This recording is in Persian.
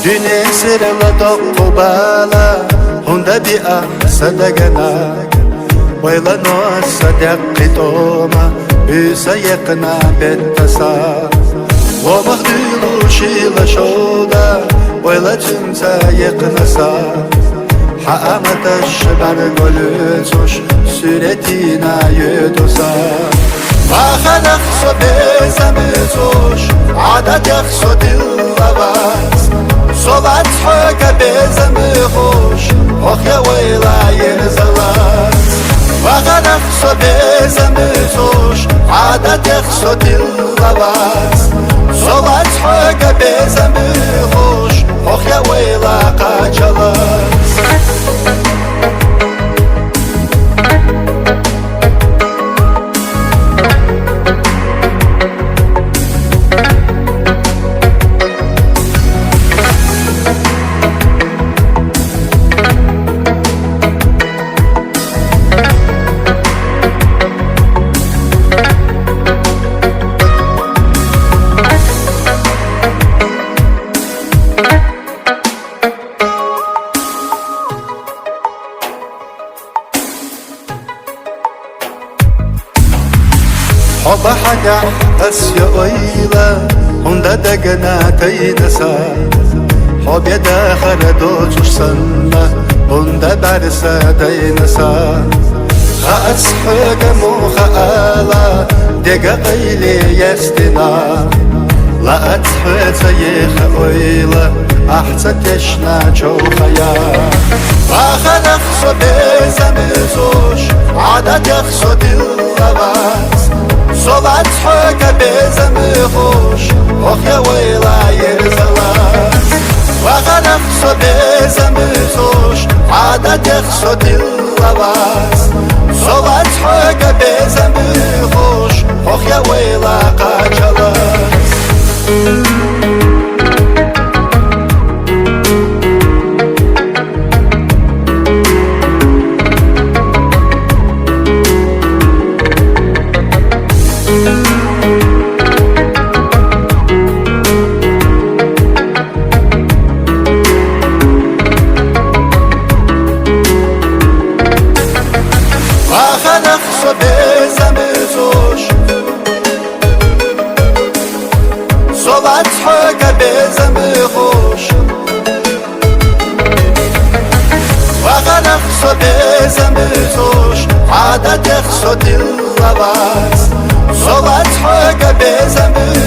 دون سرلا تقبلا هندا بيا صدقنا ويلا نوس صدق توما بسيقنا بتسا ومخدلو شيلا شودا ويلا تنسى يقنسا حامت الشبر قلتوش سورتنا يدوسا ما خلق بزمتوش عدد يخصو دلواز صلات حقا بزمخوش اخ يا ويلا يرزلاز ما خلق بزمتوش عدد يخصو دلواز صلات حقا بزمخوش اخ يا ويلا قاجلاز حب حاجة أسيا أيلا هندا دقنا تينسا حب يدا خردوش سنة هندا برسا تينسا خاص حاجة مخالا دقا قيلي يستنا لا أتحت يخ أيلا أحسن تشنا جوخيا وخلق صبيزمزوش عدد يخصد الغواز صلات حقا بزمخوش اخ يا ويلا يرزلاز وخلق بزمخوش عدد يخصد الغواز صلات حقا بزمخوش اخ يا ويلا قاجلاز بزمزوش صلات حقا بزمخوش وغلق بزمزوش عدد يخصد الغواز صلات حقا بزمخوش